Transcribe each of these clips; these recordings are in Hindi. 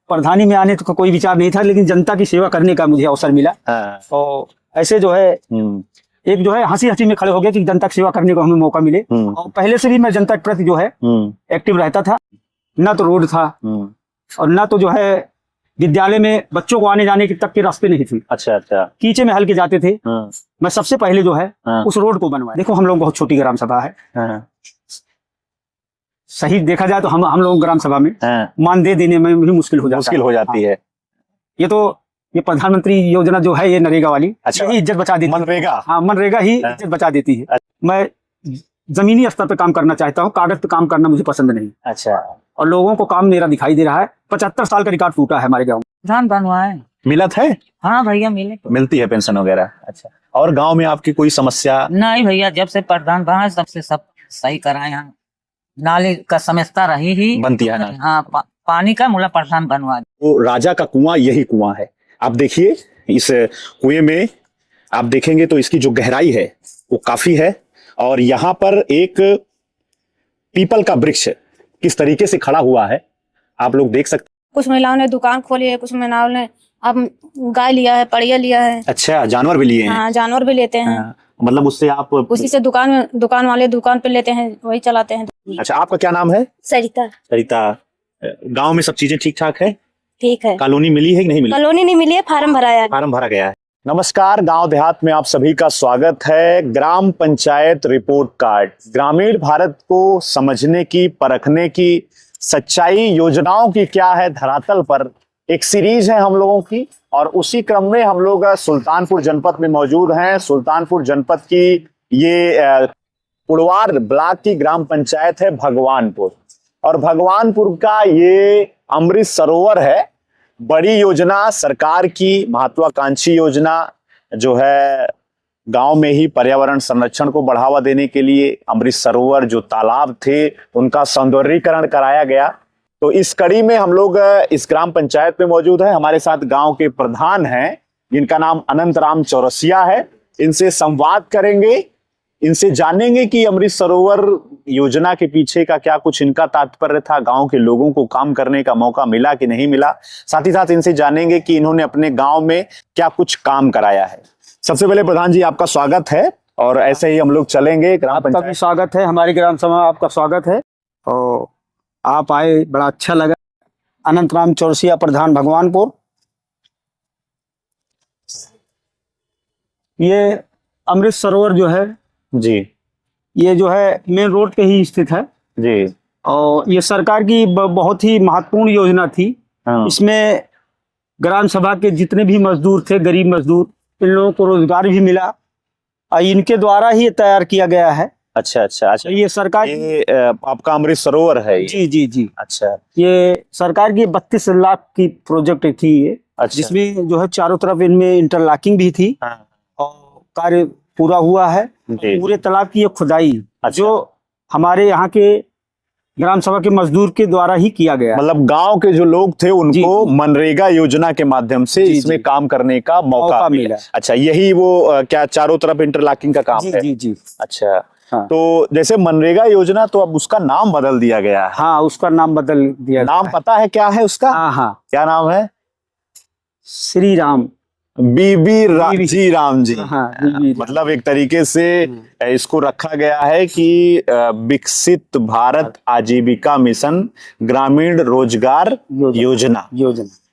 प्रधानी में आने का कोई विचार नहीं था, लेकिन जनता की सेवा करने का मुझे अवसर मिला। और ऐसे जो है एक जो है हंसी हंसी में खड़े हो गए कि जनता की सेवा करने को हमें मौका मिले। और पहले से भी मैं जनता के प्रति जो है एक्टिव रहता था। ना तो रोड था और ना तो जो है विद्यालय में बच्चों को आने जाने की तक के रास्ते नहीं थी। अच्छा अच्छा। कीचे में हल के जाते थे। मैं सबसे पहले जो है उस रोड को बनवाया। देखो हम लोग बहुत छोटी ग्राम सभा है। सही देखा जाए तो हम लोग ग्राम सभा में मानदेय देने में भी मुश्किल हो जाती है। ये प्रधानमंत्री योजना जो है ये नरेगा वाली, अच्छा, यही इज्जत बचा देती है। मनरेगा, हाँ, मनरेगा ही इज्जत बचा देती है। मैं जमीनी स्तर पर काम करना चाहता हूँ, कागज पे काम करना मुझे पसंद नहीं। अच्छा। और लोगों को काम मेरा दिखाई दे रहा है। 75 साल का रिकॉर्ड टूटा है हमारे गाँव में। धान बनवाए मिलत है? हाँ भैया मिलती है पेंशन वगैरह। अच्छा। और गांव में आपकी कोई समस्या? नहीं भैया, जब से प्रधान बना तब से सब सही कराए हैं। नाली का समस्या रही ही बनती है ना। हाँ, पानी का मुला प्रधान बनवा। वो राजा का कुआं यही कुआं है। आप देखिए इस कुएं में आप देखेंगे तो इसकी जो गहराई है वो काफी है। और यहाँ पर एक पीपल का वृक्ष किस तरीके से खड़ा हुआ है आप लोग देख सकते। कुछ महिलाओं ने दुकान खोली है, कुछ महिलाओं ने अब गाय लिया है, पड़िया लिया है। अच्छा, जानवर भी लिए हैं? हाँ, जानवर भी लेते हैं। मतलब उससे आप उसी से दुकान वाले दुकान पे लेते हैं, वही चलाते हैं। अच्छा, आपका क्या नाम है? सरिता। सरिता, गांव में सब चीजें ठीक ठाक है? ठीक है। कॉलोनी मिली है कि नहीं मिली? कॉलोनी नहीं मिली है, फार्म भरा गया है। नमस्कार, गांव देहात में आप सभी का स्वागत है। ग्राम पंचायत रिपोर्ट कार्ड, ग्रामीण भारत को समझने की, परखने की, सच्चाई योजनाओं की क्या है धरातल पर एक सीरीज है हम लोगों की। और उसी क्रम में हम लोग सुल्तानपुर जनपद में मौजूद हैं। सुल्तानपुर जनपद की ये पुड़वार ब्लॉक की ग्राम पंचायत है भगवानपुर। और भगवानपुर का ये अमृत सरोवर है, बड़ी योजना सरकार की, महत्वाकांक्षी योजना जो है गांव में ही पर्यावरण संरक्षण को बढ़ावा देने के लिए अमृत सरोवर जो तालाब थे उनका सौंदर्यीकरण कराया गया। तो इस कड़ी में हम लोग इस ग्राम पंचायत में मौजूद है। हमारे साथ गांव के प्रधान हैं जिनका नाम अनंत राम चौरसिया है। इनसे संवाद करेंगे, इनसे जानेंगे कि अमृत सरोवर योजना के पीछे का क्या कुछ इनका तात्पर्य था, गांव के लोगों को काम करने का मौका मिला कि नहीं मिला। साथ ही साथ इनसे जानेंगे कि इन्होंने अपने गांव में क्या कुछ काम कराया है। सबसे पहले प्रधान जी आपका स्वागत है और ऐसे ही हम लोग चलेंगे। आपका भी स्वागत है, हमारी ग्राम सभा आपका स्वागत है और आप आए, बड़ा अच्छा लगा। अनंत राम चौरसिया, प्रधान भगवानपुर। ये अमृत सरोवर जो है जी, ये जो है मेन रोड पे ही स्थित है जी। और ये सरकार की बहुत ही महत्वपूर्ण योजना थी। इसमें ग्राम सभा के जितने भी मजदूर थे, गरीब मजदूर, इन लोगों को रोजगार भी मिला और इनके द्वारा ही तैयार किया गया है। अच्छा अच्छा अच्छा। ये सरकार, ये आपका अमृत सरोवर है ये? जी जी जी। अच्छा। ये सरकार की 32 लाख की प्रोजेक्ट थी ये। अच्छा। जिसमें जो है चारों तरफ इनमें इंटरलॉकिंग भी थी। और कार्य पूरा हुआ है। पूरे तालाब की खुदाई जो हमारे यहाँ के ग्राम सभा के मजदूर के द्वारा ही किया गया। मतलब गांव के जो लोग थे उनको मनरेगा योजना के माध्यम से इसमें काम करने का मौका मिला। अच्छा, यही वो क्या चारों तरफ इंटरलॉकिंग का काम है? जी जी। अच्छा। हाँ। तो जैसे मनरेगा योजना, तो अब उसका नाम बदल दिया गया है। हाँ, उसका नाम बदल दिया। नाम पता है क्या है उसका? हाँ। क्या नाम है? श्री राम, बीबी जी राम जी। हाँ, मतलब एक तरीके से इसको रखा गया है कि विकसित भारत आजीविका मिशन ग्रामीण रोजगार योजना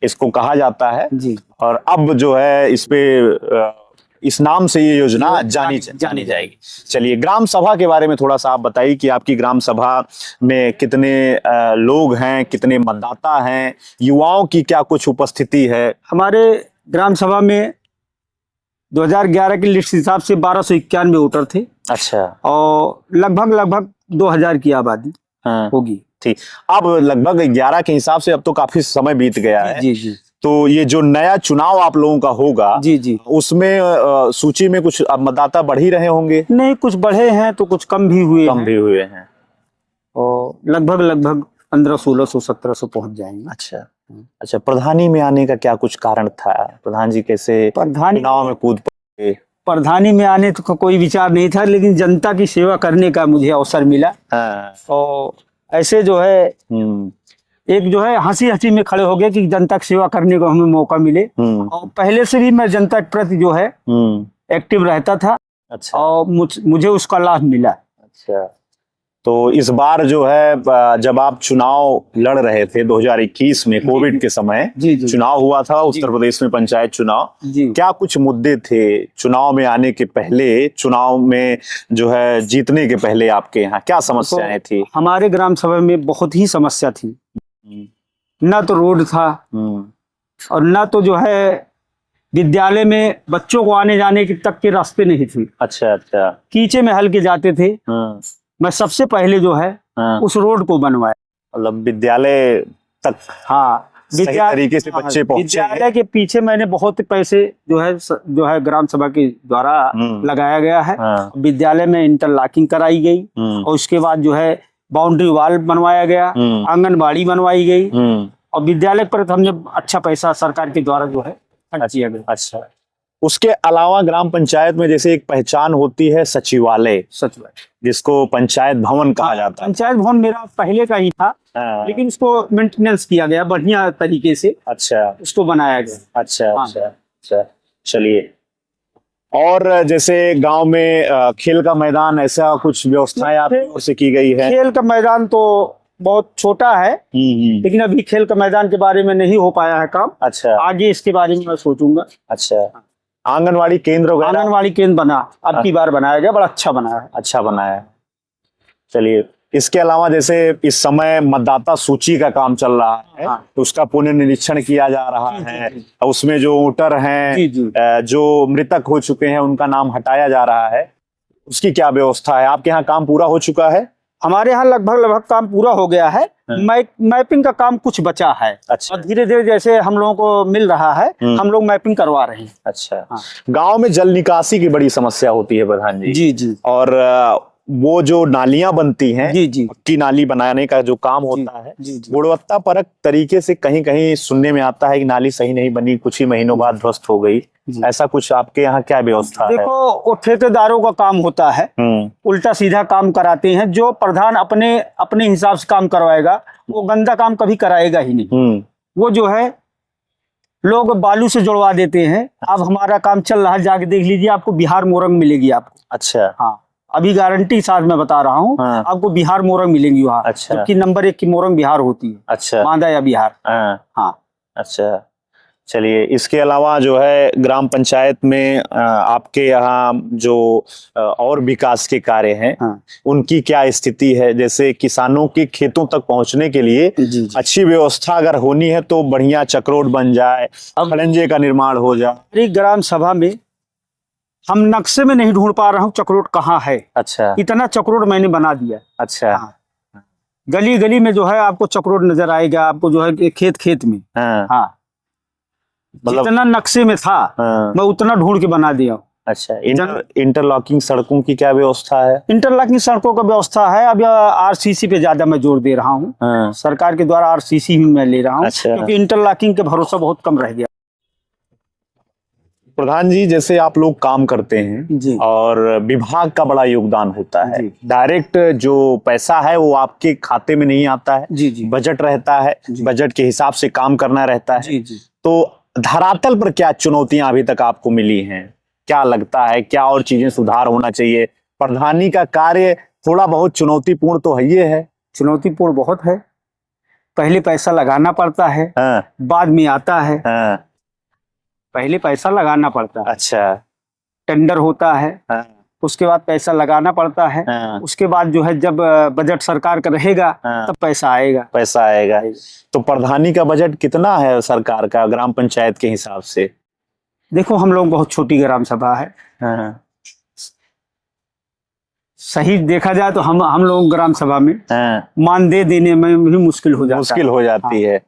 इसको कहा जाता है जी। और अब जो है इस पे इस नाम से ये योजना जानी जाएगी। चलिए, ग्राम सभा के बारे में थोड़ा सा आप बताइए कि आपकी ग्राम सभा में कितने लोग हैं, कितने मतदाता हैं, युवाओं की क्या कुछ उपस्थिति है? हमारे ग्राम सभा में 2011 की लिस्ट हिसाब से 1291 वोटर थे। अच्छा। और लगभग 2000 की आबादी होगी। ठीक। अब लगभग 11 के हिसाब से अब तो काफी समय बीत गया है। जी जी। तो ये जो नया चुनाव आप लोगों का होगा, जी जी, उसमें सूची में कुछ मतदाता बढ़ ही रहे होंगे? नहीं, कुछ बढ़े हैं तो कुछ कम भी हुए हैं। और लगभग 1500, 1600, 1700 पहुंच जाएंगे। अच्छा अच्छा। प्रधानी में आने का क्या कुछ कारण था? प्रधान जी कैसे चुनाव में कूद पड़े? प्रधानी में आने का कोई विचार नहीं था, लेकिन जनता की सेवा करने का मुझे अवसर मिला। और ऐसे जो है एक जो है हंसी हंसी में खड़े हो गए कि जनता की सेवा करने को हमें मौका मिले। और पहले से भी मैं जनता के प्रति जो है एक्टिव रहता था। अच्छा। और मुझे उसका लाभ मिला। अच्छा, तो इस बार जो है जब आप चुनाव लड़ रहे थे 2021 में कोविड के समय जी जी चुनाव हुआ था उत्तर प्रदेश में, पंचायत चुनाव, जी। क्या कुछ मुद्दे थे चुनाव में आने के पहले, चुनाव में जो है जीतने के पहले आपके यहाँ क्या समस्याएं थी? हमारे ग्राम सभा में बहुत ही समस्या थी। ना तो रोड था और ना तो जो है विद्यालय में बच्चों को आने जाने के तक के रास्ते नहीं थे। अच्छा अच्छा। कीचे में हल के जाते थे। मैं सबसे पहले जो है उस रोड को बनवाया, मतलब विद्यालय तक। हाँ, सही तरीके से बच्चे पहुंचे। विद्यालय के पीछे मैंने बहुत पैसे जो है ग्राम सभा के द्वारा लगाया गया है। विद्यालय में इंटरलॉकिंग कराई गई और उसके बाद जो है बाउंड्री वॉल बनवाया गया, आंगनबाड़ी बनवाई गई और विद्यालय पर हमने अच्छा पैसा सरकार के द्वारा जो है खर्च किया गया। अच्छा, उसके अलावा ग्राम पंचायत में जैसे एक पहचान होती है सचिवालय, जिसको पंचायत भवन कहा जाता है। पंचायत भवन मेरा पहले का ही था, लेकिन उसको मेंटेनेंस किया गया बढ़िया तरीके से। अच्छा, उसको बनाया गया। अच्छा अच्छा अच्छा, चलिए। और जैसे गांव में खेल का मैदान, ऐसा कुछ व्यवस्थाएं आपकी ओर से की गई है? खेल का मैदान तो बहुत छोटा है, लेकिन अभी खेल का मैदान के बारे में नहीं हो पाया है काम। अच्छा, आगे इसके बारे में मैं सोचूंगा। अच्छा, आंगनवाड़ी केंद्र वगैरह? आंगनवाड़ी केंद्र बना, अब की बार बनाया गया, बड़ा अच्छा बनाया है। अच्छा बनाया है, चलिए। इसके अलावा जैसे इस समय मतदाता सूची का काम चल रहा है, तो उसका पुनर्निरीक्षण किया जा रहा है। उसमें जो वोटर हैं, जो मृतक हो चुके हैं, उनका नाम हटाया जा रहा है, उसकी क्या व्यवस्था है? आपके यहाँ काम पूरा हो चुका है? हमारे यहाँ लगभग काम पूरा हो गया है। मैपिंग का काम कुछ बचा है। अच्छा। और धीरे धीरे जैसे हम लोगों को मिल रहा है, हम लोग मैपिंग करवा रहे हैं। अच्छा। गांव में जल निकासी की बड़ी समस्या होती है प्रधान जी। जी जी। और वो जो नालियां बनती हैं, जी जी, पक्की नाली बनाने का जो काम होता है, गुणवत्ता परक तरीके से कहीं कहीं सुनने में आता है कि नाली सही नहीं बनी, कुछ ही महीनों बाद ध्वस्त हो गई। ऐसा कुछ आपके यहाँ क्या व्यवस्था है? देखो, वो ठेकेदारों का काम होता है, उल्टा सीधा काम कराते हैं। जो प्रधान अपने हिसाब से काम करवाएगा, वो गंदा काम कभी कराएगा ही नहीं। वो जो है लोग बालू से जुड़वा देते हैं। अब हमारा काम चल रहा है, जाके देख लीजिए, आपको बिहार मोरंग मिलेगी आपको। अच्छा। हाँ, अभी गारंटी साथ में बता रहा हूँ। आपको बिहार मोरंग मिलेंगी वहाँ। अच्छा। जबकि नंबर 1 की मोरंग बिहार होती है। अच्छा। बांदा या बिहार। हाँ। अच्छा, चलिए। इसके अलावा जो है ग्राम पंचायत में आपके यहाँ जो और विकास के कार्य हैं, उनकी क्या स्थिति है? जैसे किसानों के खेतों तक पहुंचने के लिए अच्छी व्यवस्था अगर होनी है तो बढ़िया चक्रोड बन जाए, खड़ंजे का निर्माण हो जाए। ग्राम सभा में हम नक्शे में नहीं ढूंढ पा रहा हूँ चक्रोड कहाँ है। अच्छा। इतना चक्रोड मैंने बना दिया। अच्छा। गली गली में जो है आपको चक्रोड नजर आएगा, आपको जो है खेत खेत में। हाँ, मतलब जितना नक्शे में था मैं उतना ढूंढ के बना दिया। अच्छा। इंटरलॉकिंग सड़कों की क्या व्यवस्था है? इंटरलॉकिंग सड़कों का व्यवस्था है। अब आरसीसी पे ज्यादा मैं जोर दे रहा हूँ। सरकार के द्वारा आरसीसी ही मैं ले रहा हूँ। अच्छा। क्योंकि इंटरलॉकिंग के भरोसा बहुत कम रह गया। प्रधान जी, जैसे आप लोग काम करते हैं जी, और विभाग का बड़ा योगदान होता है। डायरेक्ट जो पैसा है वो आपके खाते में नहीं आता है। जी जी। बजट रहता है, बजट के हिसाब से काम करना रहता है। जी जी। तो धरातल पर क्या चुनौतियां अभी तक आपको मिली हैं? क्या लगता है, क्या और चीजें सुधार होना चाहिए? प्रधानी का कार्य थोड़ा बहुत चुनौतीपूर्ण तो है, ये है। चुनौतीपूर्ण बहुत है। पहले पैसा लगाना पड़ता है, बाद में आता है। पहले पैसा लगाना पड़ता है। अच्छा। टेंडर होता है, उसके बाद पैसा लगाना पड़ता है। उसके बाद जो है जब बजट सरकार का रहेगा तब पैसा आएगा। पैसा आएगा। तो प्रधानी का बजट कितना है सरकार का ग्राम पंचायत के हिसाब से? देखो, हम लोग बहुत छोटी ग्राम सभा है। सही देखा जाए तो हम लोग ग्राम सभा में मानदेय देने में भी मुश्किल हो जाती है।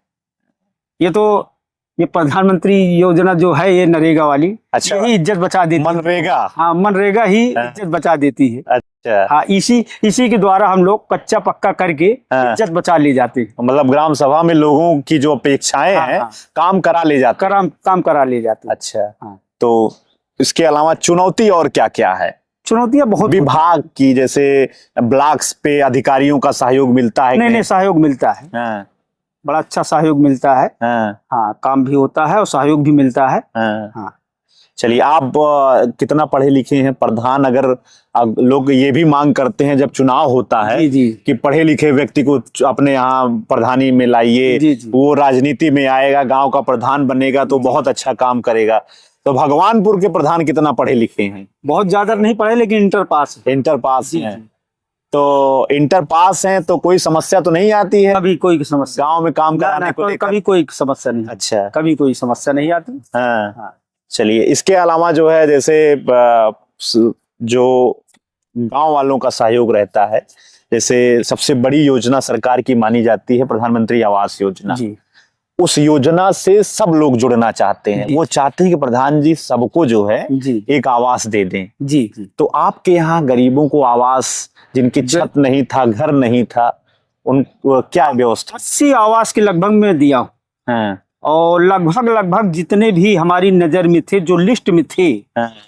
ये प्रधानमंत्री योजना जो है, ये नरेगा वाली, अच्छा, यही इज्जत बचा देती है। मनरेगा? हाँ, मनरेगा ही इज्जत बचा देती है। अच्छा। हाँ, इसी के द्वारा हम लोग कच्चा पक्का करके इज्जत बचा ले जाते हैं। मतलब ग्राम सभा में लोगों की जो अपेक्षाएं हैं, काम करा ले जाते। काम करा ले जाते। अच्छा। हाँ। तो इसके अलावा चुनौती और क्या क्या है? चुनौतियां बहुत। विभाग की, जैसे ब्लॉक्स पे अधिकारियों का सहयोग मिलता है? नहीं, सहयोग मिलता है। बड़ा अच्छा सहयोग मिलता है। हाँ, काम भी होता है और सहयोग भी मिलता है। हाँ। चलिए, आप कितना पढ़े लिखे हैं? प्रधान अगर लोग ये भी मांग करते हैं जब चुनाव होता है जी। कि पढ़े लिखे व्यक्ति को अपने यहाँ प्रधानी में लाइए, वो राजनीति में आएगा, गांव का प्रधान बनेगा तो बहुत अच्छा काम करेगा। तो भगवानपुर के प्रधान कितना पढ़े लिखे हैं? बहुत ज्यादा नहीं पढ़े, लेकिन इंटर पास हैं। तो इंटर पास हैं तो कोई समस्या तो नहीं आती है? कभी कोई समस्या गांव में काम कराने को लेकर? कभी कोई समस्या नहीं। अच्छा, कभी कोई समस्या नहीं आती। हाँ। चलिए, इसके अलावा जो है, जैसे जो गांव वालों का सहयोग रहता है, जैसे सबसे बड़ी योजना सरकार की मानी जाती है प्रधानमंत्री आवास योजना जी। उस योजना से सब लोग जुड़ना चाहते हैं। वो चाहते हैं कि प्रधान जी सबको जो है जी एक आवास दे दें जी। तो आपके यहाँ गरीबों को आवास, जिनकी छत नहीं था, घर नहीं था, उन क्या व्यवस्था? 80 आवास के लगभग में दिया हूँ। हाँ। और लगभग जितने भी हमारी नजर में थे, जो लिस्ट में थे,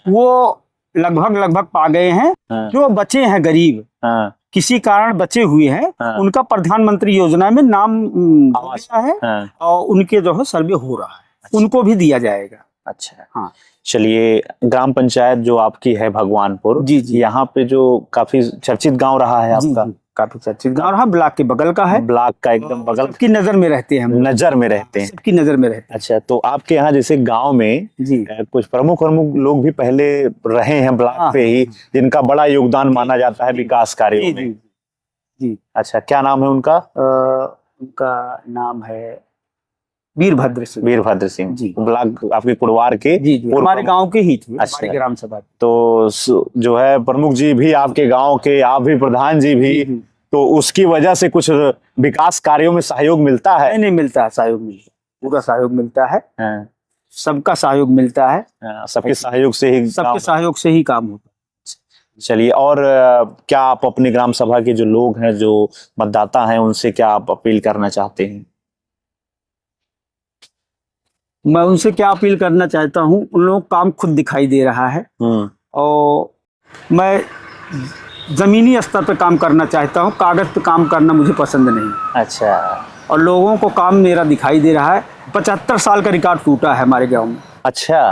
वो लगभग पा गए हैं। जो बचे हैं गरीब, किसी कारण बचे हुए हैं, उनका प्रधानमंत्री योजना में नाम आया है और उनके जो है सर्वे हो रहा है। अच्छा। उनको भी दिया जाएगा। अच्छा, हाँ। चलिए, ग्राम पंचायत जो आपकी है भगवानपुर जी, यहाँ पे जो काफी चर्चित गांव रहा है आपका, काफी चर्चित गांव रहा, ब्लॉक के बगल का है। ब्लॉक का एकदम बगल की नजर में रहते हैं, नजर में रहते हैं, सबकी नजर में रहते हैं। अच्छा, तो आपके यहाँ जैसे गांव में जी कुछ प्रमुख लोग भी पहले रहे हैं ब्लॉक पे ही, जिनका बड़ा योगदान माना जाता है विकास कार्यों में जी। अच्छा, क्या नाम है उनका? उनका नाम है वीरभद्र सिंह जी। ब्लॉक आपके कुड़वार के जी, हमारे गांव के ही थे। अच्छा, ग्राम सभा। तो जो है प्रमुख जी भी आपके गांव के, आप भी प्रधान जी भी, तो उसकी वजह से कुछ विकास कार्यों में सहयोग मिलता है? नहीं मिलता है, सहयोग मिलता है, पूरा सहयोग मिलता है। सबका सहयोग मिलता है। सबके सहयोग से ही काम होता है। चलिए, और क्या आप अपने ग्राम सभा के जो लोग हैं, जो मतदाता हैं, उनसे क्या आप अपील करना चाहते हैं? मैं उनसे क्या अपील करना चाहता हूँ, उन लोगों को काम खुद दिखाई दे रहा है और मैं जमीनी स्तर पर काम करना चाहता हूँ, कागज पे काम करना मुझे पसंद नहीं। अच्छा, और लोगों को काम मेरा दिखाई दे रहा है। 75 साल का रिकॉर्ड टूटा है हमारे गांव में। अच्छा,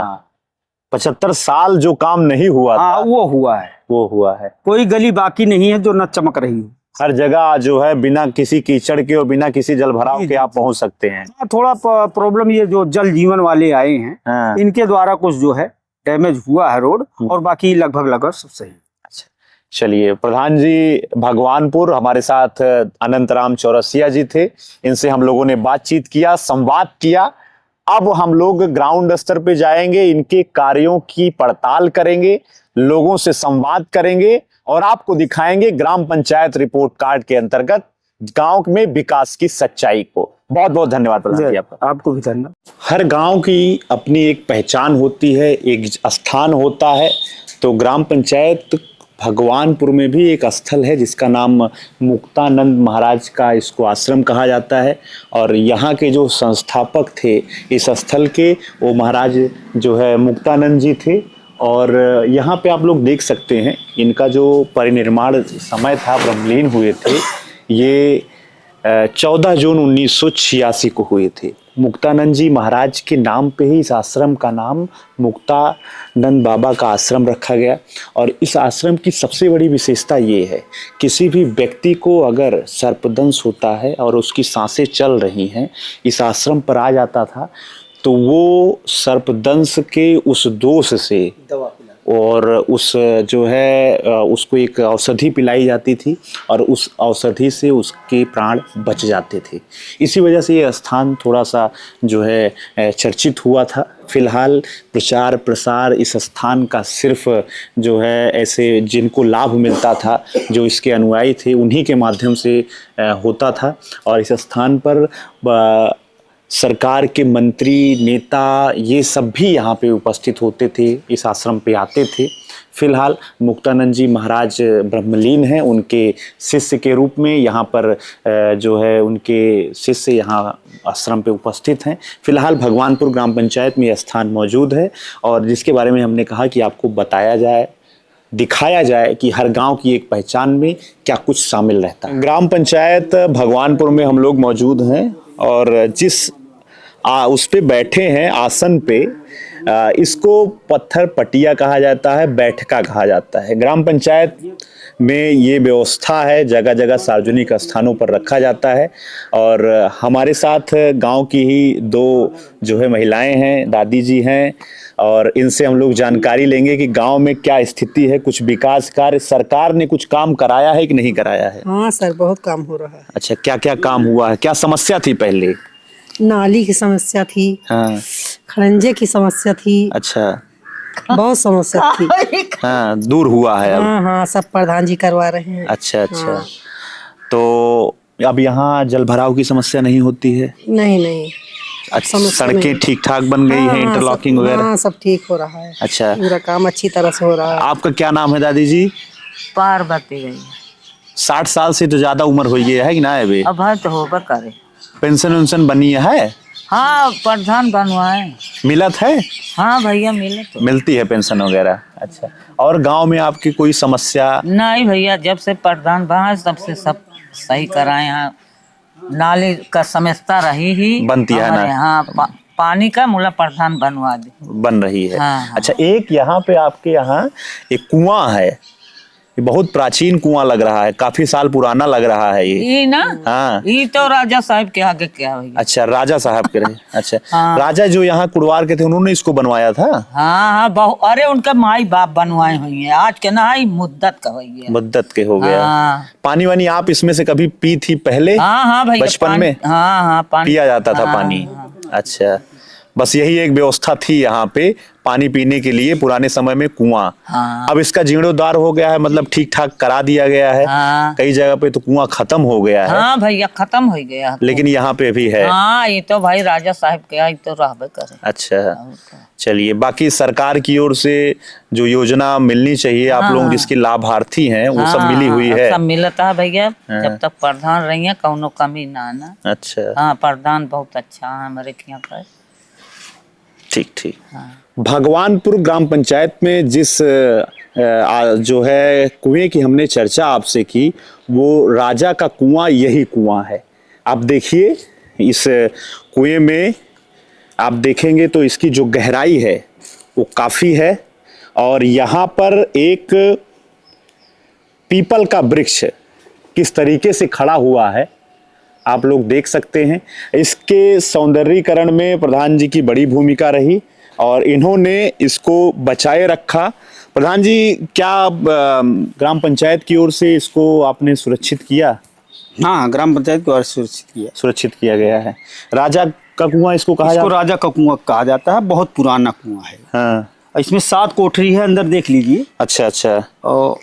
75 साल जो काम नहीं हुआ था, वो हुआ है। कोई गली बाकी नहीं है जो न चमक रही हो। हर जगह जो है बिना किसी कीचड़ के और बिना किसी जल भराव के आप पहुंच सकते हैं। थोड़ा प्रॉब्लम ये जो जल जीवन वाले आए हैं, इनके द्वारा कुछ जो है डैमेज हुआ है रोड, और बाकी लगभग सब सही। अच्छा, चलिए, प्रधान जी भगवानपुर हमारे साथ अनंतराम चौरसिया जी थे। इनसे हम लोगों ने बातचीत किया, संवाद किया। अब हम लोग ग्राउंड स्तर पे जाएंगे, इनके कार्यों की पड़ताल करेंगे, लोगों से संवाद करेंगे और आपको दिखाएंगे ग्राम पंचायत रिपोर्ट कार्ड के अंतर्गत गांव में विकास की सच्चाई को। बहुत बहुत धन्यवाद प्रधान जी आपका। आपको भी धन्यवाद। हर गांव की अपनी एक पहचान होती है, एक स्थान होता है। तो ग्राम पंचायत भगवानपुर में भी एक स्थल है जिसका नाम मुक्तानंद महाराज का इसको आश्रम कहा जाता है। और यहाँ के जो संस्थापक थे इस स्थल के, वो महाराज जो है मुक्तानंद जी थे। और यहाँ पे आप लोग देख सकते हैं इनका जो परिनिर्माण समय था, ब्रह्मलीन हुए थे, ये 14 जून 1986 को हुए थे। मुक्तानंद जी महाराज के नाम पे ही इस आश्रम का नाम मुक्तानंद बाबा का आश्रम रखा गया। और इस आश्रम की सबसे बड़ी विशेषता ये है, किसी भी व्यक्ति को अगर सर्पदंश होता है और उसकी सांसें चल रही हैं, इस आश्रम पर आ जाता था तो वो सर्पदंश के उस दोष से और उस जो है उसको एक औषधि पिलाई जाती थी और उस औषधि से उसके प्राण बच जाते थे। इसी वजह से ये स्थान थोड़ा सा जो है चर्चित हुआ था। फिलहाल प्रचार प्रसार इस स्थान का सिर्फ जो है ऐसे जिनको लाभ मिलता था, जो इसके अनुयायी थे, उन्हीं के माध्यम से होता था। और इस स्थान पर सरकार के मंत्री, नेता, ये सब भी यहाँ पे उपस्थित होते थे, इस आश्रम पे आते थे। फिलहाल मुक्तानंद जी महाराज ब्रह्मलीन हैं, उनके शिष्य के रूप में यहाँ पर जो है उनके शिष्य यहाँ आश्रम पे उपस्थित हैं। फिलहाल भगवानपुर ग्राम पंचायत में यह स्थान मौजूद है और जिसके बारे में हमने कहा कि आपको बताया जाए, दिखाया जाए कि हर गांव की एक पहचान में क्या कुछ शामिल रहता है। ग्राम पंचायत भगवानपुर में हम लोग मौजूद हैं और जिस उस पे बैठे हैं आसन पे, इसको पत्थर पटिया कहा जाता है, बैठका कहा जाता है। ग्राम पंचायत में ये व्यवस्था है, जगह जगह सार्वजनिक स्थानों पर रखा जाता है। और हमारे साथ गांव की ही दो जो है महिलाएं हैं, दादी जी हैं, और इनसे हम लोग जानकारी लेंगे कि गांव में क्या स्थिति है, कुछ विकास कार्य सरकार ने कुछ काम कराया है कि नहीं कराया है। हाँ सर, बहुत काम हो रहा है। अच्छा, क्या क्या काम हुआ है, क्या समस्या थी पहले? नाली की समस्या थी, हाँ। खड़ंजे की समस्या थी। अच्छा, बहुत समस्या थी। हाँ, दूर हुआ है अब। हाँ हाँ, सब प्रधान जी करवा रहे हैं। अच्छा अच्छा। हाँ। तो अब यहाँ जल भराव की समस्या नहीं होती है? नहीं नहीं, अच्छा, समस्या सड़कें नहीं। ठीक ठाक बन गई हाँ, हैं, हाँ, इंटरलॉकिंग वगैरह? हाँ, सब ठीक हो रहा है। अच्छा, पूरा काम अच्छी तरह से हो रहा है। आपका क्या नाम है दादी जी? पार्वती गई 60 साल से तो ज्यादा उम्र हो गई है कि ना अभी? अब है तो होगा करे। पेंशन वेंशन बनी है? हाँ, प्रधान बनवाए। मिलत है? हाँ भैया, मिले तो मिलती है पेंशन वगैरह। अच्छा, और गांव में आपकी कोई समस्या? नहीं भैया, जब से प्रधान बना तब से सब सही कराए हैं। नाली का समस्या रही ही बनती है ना? हाँ, पानी का मूला प्रधान बनवा दे, बन रही है। हाँ, हाँ। अच्छा, एक यहाँ पे आपके यहाँ एक कुआं है, ये बहुत प्राचीन कुआं लग रहा है, काफी साल पुराना लग रहा है ये ना। हाँ। ये तो राजा साहब के आगे क्या भैया। अच्छा, राजा साहब के रहे। अच्छा, हाँ। राजा जो यहाँ कुड़वार के थे उन्होंने इसको बनवाया था? हाँ हाँ, अरे उनके माई बाप बनवाए हुई है, आज के ना ही मुद्दत का हुई है। मुद्दत के हो गया। हाँ। पानी वानी आप इसमें से कभी पी थी पहले? हाँ हाँ भैया, बचपन में? हाँ हाँ, पानी पिया जाता था पानी? अच्छा, बस यही एक व्यवस्था थी यहाँ पे पानी पीने के लिए पुराने समय में कुआं। हाँ। अब इसका जीर्णोद्धार हो गया है, मतलब ठीक ठाक करा दिया गया है। हाँ। कई जगह पे तो कुआं खत्म हो गया है। हाँ भैया, खत्म हो गया, लेकिन यहाँ पे भी है। हाँ, ये तो भाई राजा साहब के आई तो रहबे करे। अच्छा, चलिए, बाकी सरकार की ओर से जो योजना मिलनी चाहिए, आप लोग जिसके लाभार्थी हैं, वो सब मिली हुई है? सब मिलता है भैया, जब तक प्रधान रही है कौनो कमी ना ना। अच्छा, हाँ, प्रधान बहुत अच्छा है हमारे यहाँ का। ठीक ठीक। भगवानपुर ग्राम पंचायत में जिस जो है कुएं की हमने चर्चा आपसे की, वो राजा का कुआं यही कुआं है। आप देखिए, इस कुएं में आप देखेंगे तो इसकी जो गहराई है वो काफी है, और यहाँ पर एक पीपल का वृक्ष किस तरीके से खड़ा हुआ है आप लोग देख सकते हैं। इसके सौंदर्यीकरण में प्रधान जी की बड़ी भूमिका रही और इन्होंने इसको बचाए रखा। प्रधान जी, क्या ग्राम पंचायत की ओर से इसको आपने सुरक्षित किया? हाँ, ग्राम पंचायत की ओर से सुरक्षित किया गया है। राजा का कुआं इसको कहा जाता है? राजा का कुआं कहा जाता है, बहुत पुराना कुआं है। हाँ। इसमें 7 कोठरी है, अंदर देख लीजिए। अच्छा अच्छा। और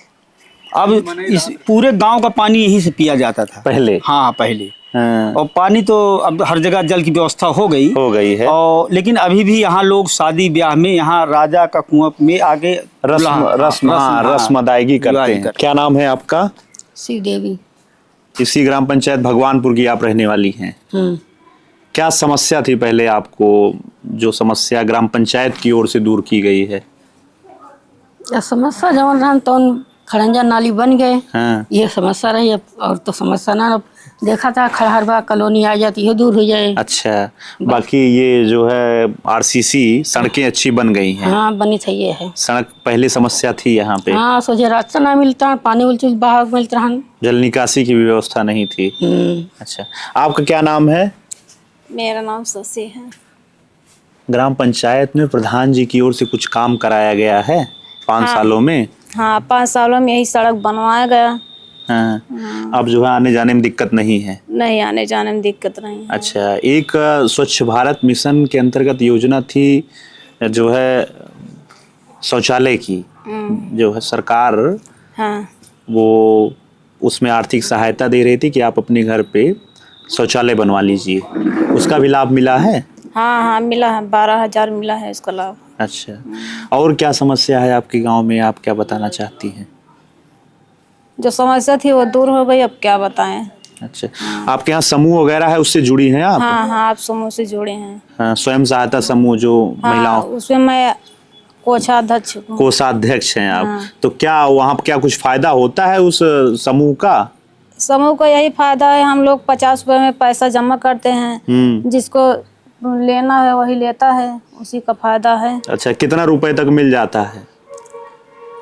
अब इस पूरे गांव का पानी यहीं से पिया जाता था पहले? हाँ, पहले। हाँ। और पानी तो अब हर जगह जल की व्यवस्था हो गई है। और लेकिन अभी भी यहाँ लोग शादी ब्याह में यहाँ राजा का कुआं में आगे रस्म अदायगी करते हैं। क्या नाम है आपका? श्रीदेवी। इसी ग्राम पंचायत भगवानपुर की आप रहने वाली हैं? क्या समस्या थी पहले आपको, जो समस्या ग्राम पंचायत की ओर से दूर की गई है? समस्या जवन रहन तो खड़ंजा नाली बन गए। हाँ। ये समस्या रही, अब और तो समस्या ना। देखा था खड़हरबा कॉलोनी आ जाती है, दूर हो जाए। अच्छा, बाकी ये जो है आरसीसी सड़कें अच्छी बन गई हैं? हाँ, बनी थी। ये है सड़क पहले समस्या थी यहाँ पे? हाँ, सोचे रास्ता ना मिलता, पानी उलचुल बाहर मिलता रहा, जल निकासी की भी व्यवस्था नहीं थी। अच्छा, आपका क्या नाम है? मेरा नाम शशि है। ग्राम पंचायत में प्रधान जी की ओर से कुछ काम कराया गया है 5 सालों में? हाँ, 5 सालों में यही सड़क बनवाया गया। हाँ। अब जो है आने जाने में दिक्कत नहीं है? नहीं, आने जाने में दिक्कत नहीं है। अच्छा, एक स्वच्छ भारत मिशन के अंतर्गत योजना थी जो है शौचालय की, जो है सरकार हाँ। वो उसमें आर्थिक सहायता दे रही थी कि आप अपने घर पे शौचालय बनवा लीजिए, उसका भी लाभ मिला है? हाँ हाँ, मिला है, 12,000 मिला है इसका लाभ। अच्छा, और क्या समस्या है आपके गांव में, आप क्या बताना चाहती हैं? जो समस्या थी वो दूर हो गई, अब क्या बताएं। अच्छा, आपके यहाँ समूह वगैरह है, उससे जुड़ी हैं आप? हाँ हाँ, आप समूह से जुड़े हैं। हाँ, स्वयं सहायता समूह जो हाँ, महिलाओं, उसमें मैं कोषाध्यक्ष हूँ। कोषाध्यक्ष हैं आप। हाँ। तो क्या वहाँ क्या कुछ फायदा होता है उस समूह का? समूह को यही फायदा है, हम लोग 50 रुपए में पैसा जमा करते हैं, जिसको लेना है वही लेता है, उसी का फायदा है। अच्छा, कितना रुपए तक मिल जाता है?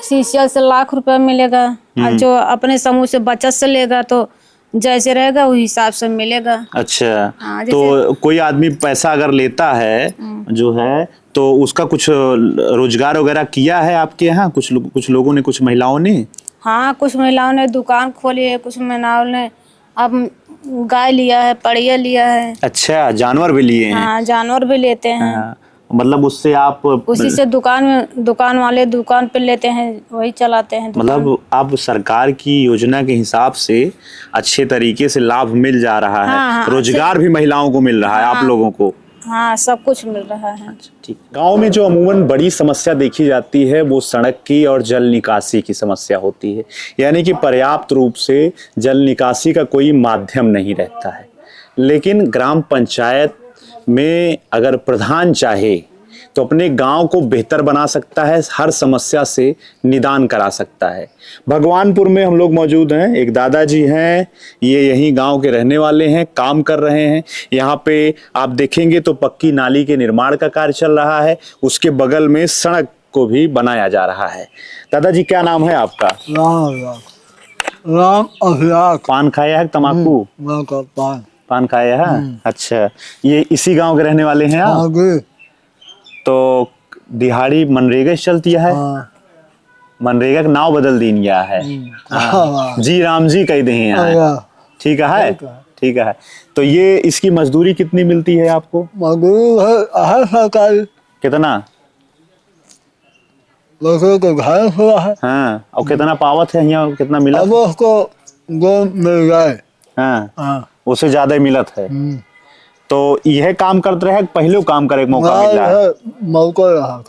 सीसीएल से लाख रुपए मिलेगा, और जो अपने समूह से बचत से लेगा तो जैसे रहेगा उस हिसाब से मिलेगा। अच्छा, हाँ, तो कोई आदमी पैसा अगर लेता है जो है तो उसका कुछ रोजगार वगैरह किया है आपके यहाँ? कुछ लोगों ने, कुछ महिलाओं ने? हाँ, कुछ महिलाओं ने दुकान खोली है, कुछ महिलाओं ने अब गाय लिया है, पड़िया लिया है। अच्छा, जानवर भी लिए हैं? हाँ, जानवर भी लेते हैं। हाँ, मतलब उससे आप उसी से दुकान वाले दुकान पे लेते हैं, वही चलाते हैं दुकान। मतलब आप सरकार की योजना के हिसाब से अच्छे तरीके से लाभ मिल जा रहा है। हाँ, रोजगार भी महिलाओं को मिल रहा है, आप लोगों को? हाँ, सब कुछ मिल रहा है। ठीक। गांव में जो अमूमन बड़ी समस्या देखी जाती है वो सड़क की और जल निकासी की समस्या होती है, यानी कि पर्याप्त रूप से जल निकासी का कोई माध्यम नहीं रहता है। लेकिन ग्राम पंचायत में अगर प्रधान चाहे तो अपने गांव को बेहतर बना सकता है, हर समस्या से निदान करा सकता है। भगवानपुर में हम लोग मौजूद हैं, एक दादाजी हैं, ये यहीं गांव के रहने वाले हैं, काम कर रहे हैं। यहाँ पे आप देखेंगे तो पक्की नाली के निर्माण का कार्य चल रहा है, उसके बगल में सड़क को भी बनाया जा रहा है। दादाजी, क्या नाम है आपका? राम अभिलाष। पान खाया है, तम्बाकू? पान खाया है। अच्छा, ये इसी गांव के रहने वाले हैं आप? तो दिहाड़ी मनरेगा से चलती है? मनरेगा का नाम बदल दी गया है। जी राम जी कह दे हैं। ठीक है, ठीक है। तो ये इसकी मजदूरी कितनी मिलती है आपको? मजदूरी सरकारी कितना? हाँ, और कितना पावत है यहाँ, कितना मिला? अब उसको जो मिल जाए। हाँ, उससे ज्यादा ही मिलत है। तो यह काम करते रहे, पहले काम करे मौका मिला है?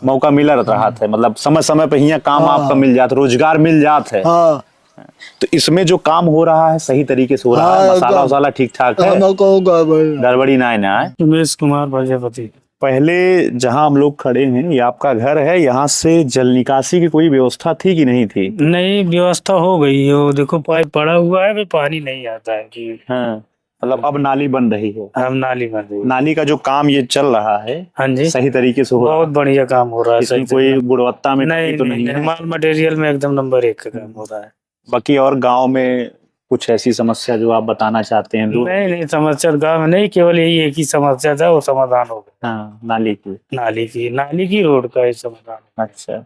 मौका मिला रहा था, मतलब समय समय पे यहाँ काम आपका मिल जाता, रोजगार मिल जाता है। तो इसमें जो काम हो रहा है सही तरीके से हो रहा है? मसाला वसाला ठीक ठाक है? गड़बड़ी ना है? उमेश कुमार प्रजापति। पहले जहाँ हम लोग खड़े हैं, ये आपका घर है, यहाँ से जल निकासी की कोई व्यवस्था थी कि नहीं थी? नहीं, व्यवस्था हो गई है, देखो पाइप पड़ा हुआ है, पानी नहीं आता है जी। हाँ, मतलब अब नाली बन रही है? हम नाली बन रही है। नाली का जो काम ये चल रहा है, हाँ जी, सही तरीके से हो रहा है? बहुत बढ़िया काम हो रहा है। इसमें कोई गुणवत्ता में नहीं, तो नहीं है? माल मटेरियल में एकदम नंबर 1 का काम हो रहा है। बाकी और गांव में कुछ ऐसी समस्या जो आप बताना चाहते हैं? नहीं, समस्या गाँव में नहीं, केवल यही एक ही समस्या था, वो समाधान हो गया। हाँ, नाली की रोड का ही समाधान। अच्छा,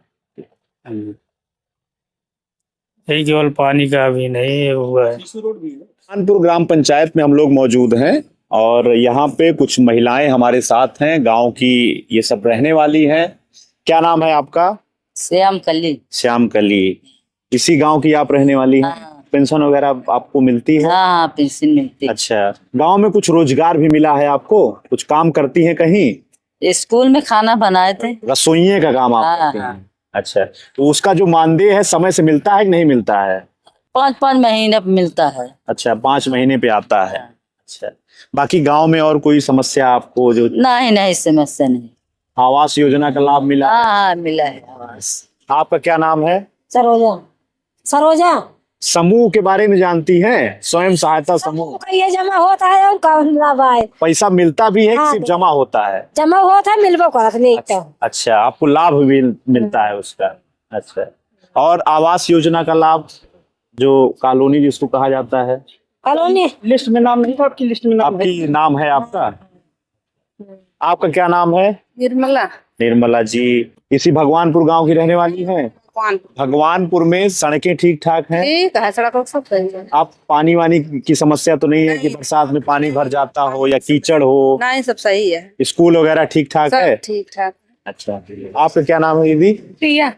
यही केवल पानी का भी नहीं हुआ है। कानपुर ग्राम पंचायत में हम लोग मौजूद हैं और यहाँ पे कुछ महिलाएं हमारे साथ हैं, गांव की ये सब रहने वाली हैं। क्या नाम है आपका? श्याम कली। श्याम कली। इसी गांव की आप रहने वाली हैं? हाँ। पेंशन वगैरह आपको मिलती है? हाँ, पेंशन मिलती है। अच्छा, गांव में कुछ रोजगार भी मिला है आपको? कुछ काम करती हैं कहीं? स्कूल में खाना बनाए थे। रसोइये का काम आप करती हैं? अच्छा, तो उसका जो मानदेय है समय से मिलता है कि नहीं मिलता है? 5-5 महीने पे मिलता है। अच्छा, 5 महीने पे आता है। अच्छा, बाकी गांव में और कोई समस्या आपको जो? नहीं, समस्या नहीं। आवास योजना का लाभ मिला? हाँ, मिला है आवास। आपका क्या नाम है? सरोजा। समूह के बारे में जानती हैं? स्वयं सहायता समूह ये जमा होता है और कौन लाभ आए? पैसा मिलता भी है कि सिर्फ जमा होता है? जमा होता है, मिलबो करत नहीं तो। अच्छा, आपको लाभ भी मिलता है उसका? अच्छा, और आवास योजना का लाभ, जो कॉलोनी जिसको कहा जाता है? कॉलोनी लिस्ट में नाम नहीं था आपकी? लिस्ट में आपकी नाम है आपका? आपका क्या नाम है? निर्मला जी। इसी भगवानपुर गांव की रहने वाली हैं? भगवानपुर में सड़कें ठीक ठाक हैं? ठीक है, सड़क सब सही है। आप पानी वानी की समस्या तो नहीं है कि बरसात में पानी भर जाता हो या कीचड़ हो? नहीं, सब सही है। स्कूल वगैरह ठीक ठाक है? ठीक ठाक। अच्छा, आपका क्या नाम है दीदी? प्रिया।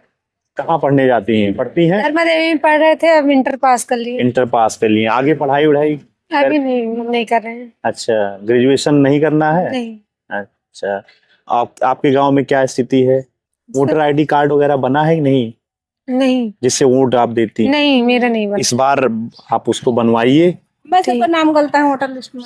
कहाँ पढ़ने जाती हैं, पढ़ती हैं? नर्मदा देवी में पढ़ रहे थे, अब इंटर पास कर लिए। इंटर पास कर लिए, आगे पढ़ाई उढ़ाई? अभी नहीं कर रहे हैं। अच्छा, ग्रेजुएशन नहीं करना है? नहीं। अच्छा, आपके गांव में क्या स्थिति है? वोटर आईडी कार्ड वगैरह बना है कि नहीं, जिससे वोट आप देती? नहीं, मेरा नहीं बना। इस बार आप उसको बनवाइए। बस नाम गलता है वोटर लिस्ट में।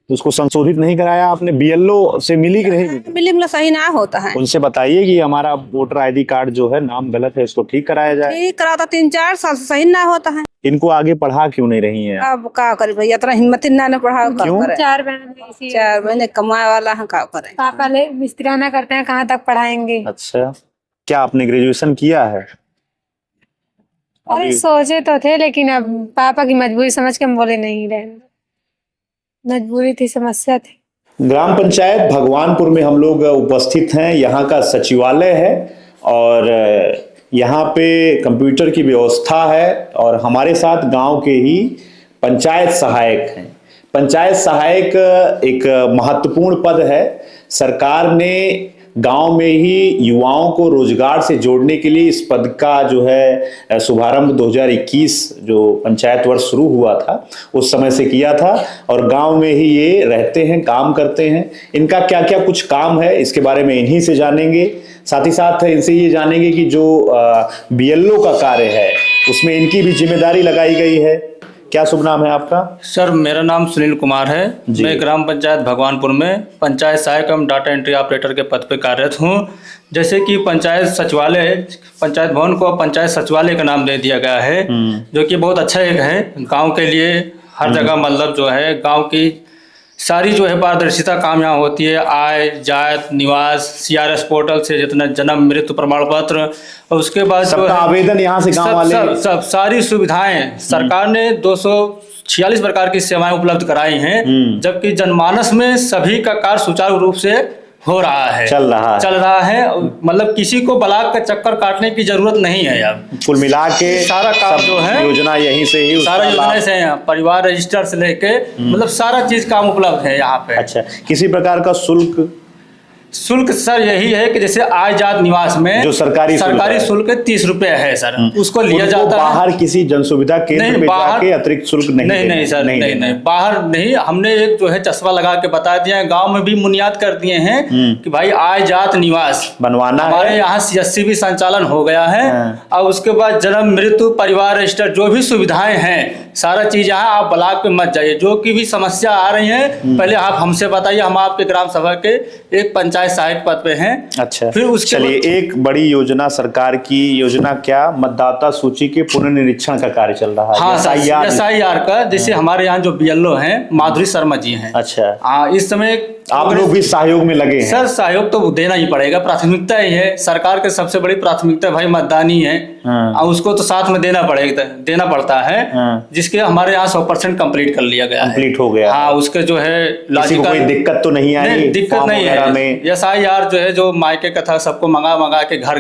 तो उसको संशोधित नहीं कराया आपने? बीएलओ से मिली कि नहीं मिली? मिली मतलब सही ना होता है। उनसे बताइए कि हमारा वोटर आईडी कार्ड जो है नाम गलत है, इसको ठीक कराया जाए। ठीक कराता 3-4 साल से सही ना होता है। इनको आगे पढ़ा क्यों नहीं रही हैं? अब का करे भैया, इतना हिम्मत ना पढ़ा क्यों? 4 महीने कमाए वाला है, का करे। पापा ले मिस्त्रियाना करते हैं, कहाँ तक पढ़ाएंगे। अच्छा, क्या आपने ग्रेजुएशन किया है? अरे सोचे तो थे, लेकिन अब पापा की मजबूरी समझ के हम बोले नहीं रहे, मजबूरी थी, समस्या थी। ग्राम पंचायत भगवानपुर में हम लोग उपस्थित हैं। यहाँ का सचिवालय है और यहाँ पे कंप्यूटर की व्यवस्था है और हमारे साथ गांव के ही पंचायत सहायक हैं। पंचायत सहायक एक महत्वपूर्ण पद है। सरकार ने गांव में ही युवाओं को रोजगार से जोड़ने के लिए इस पद का जो है शुभारंभ 2021 जो पंचायत वर्ष शुरू हुआ था उस समय से किया था और गांव में ही ये रहते हैं, काम करते हैं। इनका क्या क्या कुछ काम है इसके बारे में इन्हीं से जानेंगे। साथ ही साथ इनसे ये जानेंगे कि जो बीएलओ का कार्य है उसमें इनकी भी जिम्मेदारी लगाई गई है। क्या शुभ नाम है आपका? सर मेरा नाम सुनील कुमार है। मैं ग्राम पंचायत भगवानपुर में पंचायत सहायक एवं डाटा एंट्री ऑपरेटर के पद पर कार्यरत हूँ। जैसे कि पंचायत सचिवालय, पंचायत भवन को पंचायत सचिवालय का नाम दे दिया गया है, जो कि बहुत अच्छा एक है गांव के लिए। हर जगह मतलब जो है गांव की सारी जो है पारदर्शिता काम यहाँ होती है। आय, जात, निवास, CRS पोर्टल से जितना जन्म, मृत्यु प्रमाण पत्र और उसके बाद सबका आवेदन यहाँ से गांव वाले सब सारी सुविधाएं सरकार ने 246 प्रकार की सेवाएं उपलब्ध कराई हैं, जबकि जनमानस में सभी का कार्य सुचारू रूप से हो रहा है, चल रहा है। मतलब किसी को ब्लॉक का चक्कर काटने की जरूरत नहीं है। यार कुल मिला के सारा काम जो है योजना यहीं से ही, सारा योजना से है, परिवार रजिस्टर से लेके मतलब सारा चीज काम उपलब्ध है यहाँ पे। अच्छा, किसी प्रकार का शुल्क सर यही है कि जैसे आय जात निवास में जो सरकारी शुल्क 30 रुपए है सर, उसको लिया जाता है। बाहर किसी जन सुविधा केंद्र में जाके अतिरिक्त शुल्क नहीं सर, नहीं बाहर नहीं। हमने एक जो है चश्मा लगा के बता दिया है, गांव में भी बुनियाद कर दिए हैं कि भाई आय जात निवास बनवाना हमारे यहाँ CSC भी संचालन हो गया है। और उसके बाद जन्म, मृत्यु, परिवार रजिस्टर जो भी सुविधाएं हैं सारा चीज यहाँ। आप ब्लॉक पे मत जाइए, जो की भी समस्या आ रही है पहले आप हमसे बताइए। हम आपके ग्राम सभा के एक पंचायत सहायक पद पे हैं। अच्छा, फिर उसके चलिए, एक बड़ी योजना सरकार की योजना क्या, मतदाता सूची के पुनर्निरीक्षण का कार्य चल रहा है। हाँ, SIR का। जैसे हमारे यहाँ जो BLO हैं माधुरी शर्मा जी हैं। अच्छा, हाँ, इस समय आप लोग भी सहयोग में लगे हैं? सर सहयोग तो देना ही पड़ेगा, प्राथमिकता ही है। सरकार के सबसे बड़ी प्राथमिकता भाई मतदान ही है और उसको तो साथ में देना पड़ता है। जिसके हमारे यहाँ 100% कंप्लीट कर लिया गया, कंप्लीट हो गया। हाँ, उसके जो है लॉजिकल कोई दिक्कत तो नहीं आई? दिक्कत नहीं है। SIR जो है जो मायके का था सबको मंगा के घर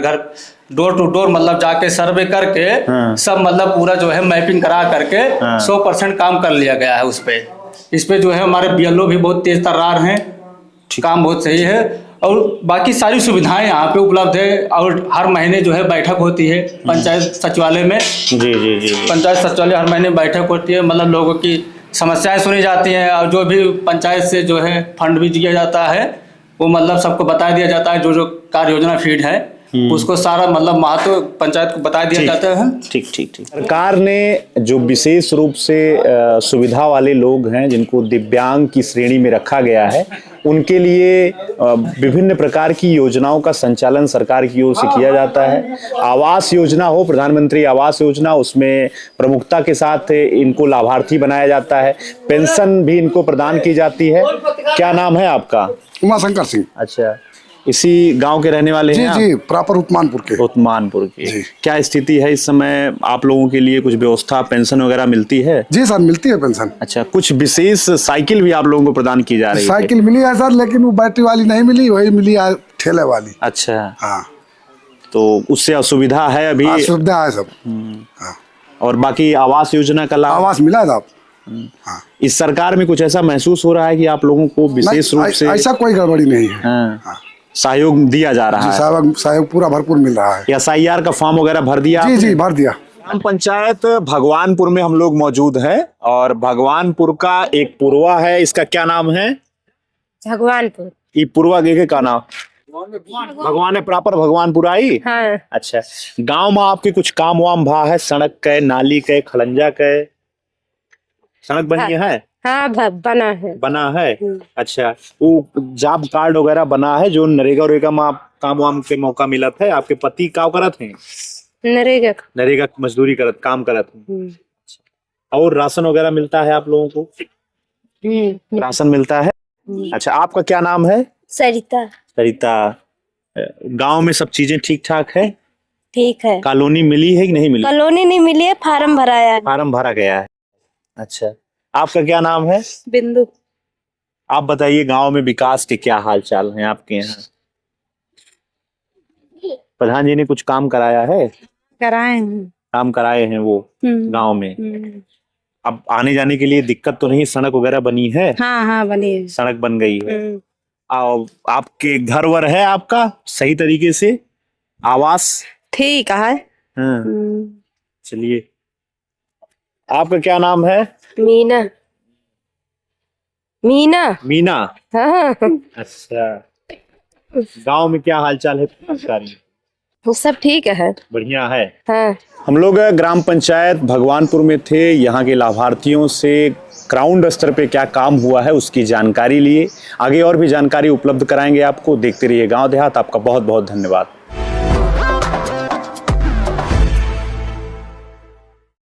डोर टू डोर मतलब जाके सर्वे करके सब मतलब पूरा जो है मैपिंग करा करके 100% काम कर लिया गया है। इस पे जो है हमारे BLO भी बहुत तेज तर्रार हैं, काम बहुत सही है और बाकी सारी सुविधाएं यहाँ पे उपलब्ध है। और हर महीने जो है बैठक होती है पंचायत सचिवालय में। जी। पंचायत सचिवालय हर महीने बैठक होती है, मतलब लोगों की समस्याएं सुनी जाती हैं और जो भी पंचायत से जो है फंड भी दिया जाता है वो मतलब सबको बता दिया जाता है। जो कार्य योजना फीड है उसको सारा मतलब महत्व पंचायत को बता दिया जाता है। ठीक। सरकार ने जो विशेष रूप से सुविधा वाले लोग हैं जिनको दिव्यांग की श्रेणी में रखा गया है उनके लिए विभिन्न प्रकार की योजनाओं का संचालन सरकार की ओर से किया जाता है। आवास योजना हो, प्रधानमंत्री आवास योजना, उसमें प्रमुखता के साथ इनको लाभार्थी बनाया जाता है। पेंशन भी इनको प्रदान की जाती है। क्या नाम है आपका? उमाशंकर सिंह। अच्छा, इसी गांव के रहने वाले हैं? जी, प्रॉपर उस्मानपुर के। क्या स्थिति है इस समय? आप लोगों के लिए कुछ व्यवस्था, पेंशन वगैरह मिलती है? जी सर, मिलती है पेंशन। अच्छा, कुछ विशेष साइकिल भी आप लोगों को प्रदान की जा रही है? साइकिल मिली है सर, लेकिन वो बैटरी वाली नहीं मिली, वही मिली है ठेले वाली। अच्छा, हाँ, तो उससे असुविधा है अभी? असुविधा है सब। हाँ। और बाकी आवास योजना का लाभ? आवास मिला है साहब। हाँ। इस सरकार में कुछ ऐसा महसूस हो रहा है कि आप लोगों को विशेष रूप से? ऐसा कोई गड़बड़ी नहीं है। हाँ। सहयोग दिया जा रहा है? सहयोग पूरा भरपूर मिल रहा है। SIR का फॉर्म वगैरह भर दिया? जी, भर दिया। ग्राम पंचायत भगवानपुर में हम लोग मौजूद हैं और भगवानपुर का एक पुरवा है, इसका क्या नाम है? भगवानपुर। ये पुरवा के का नाम? भगवान है, प्रॉपर भगवानपुर आई। हाँ। अच्छा, गांव में आपके कुछ काम वाम भा है? सड़क के, नाली के, खलंजा के? सड़क बनी है? हाँ बना है। बना है। अच्छा, वो जॉब कार्ड वगैरह बना है जो नरेगा में आप काम वाम के मौका मिला था? आपके पति का करत हैं? नरेगा मजदूरी करत काम करत हैं। और राशन वगैरह मिलता है आप लोगों को? राशन मिलता है। अच्छा, आपका क्या नाम है? सरिता। सरिता, गांव में सब चीजें ठीक ठाक है? ठीक है। कॉलोनी मिली है कि नहीं मिली? कॉलोनी नहीं मिली है, फार्म भराया है। फार्म भरा गया है। अच्छा, आपका क्या नाम है? बिंदु। आप बताइए गांव में विकास के क्या हाल चाल हैं आपके यहाँ? प्रधान जी ने कुछ काम कराया है? कराए हैं। काम कराए हैं वो गांव में। अब आने जाने के लिए दिक्कत तो नहीं? सड़क वगैरह बनी है? हाँ बनी है। सड़क बन गई है। आपके घर वर है आपका सही तरीके से? आवास ठीक है। चलिए, आपका क्या नाम है? मीना। मीना। मीना। हाँ अच्छा, गांव में क्या हालचाल है? सब ठीक है। बढ़िया है। हाँ। हम लोग ग्राम पंचायत भगवानपुर में थे। यहाँ के लाभार्थियों से ग्राउंड स्तर पे क्या काम हुआ है उसकी जानकारी लिए। आगे और भी जानकारी उपलब्ध कराएंगे आपको। देखते रहिए गांव देहात। आपका बहुत बहुत धन्यवाद।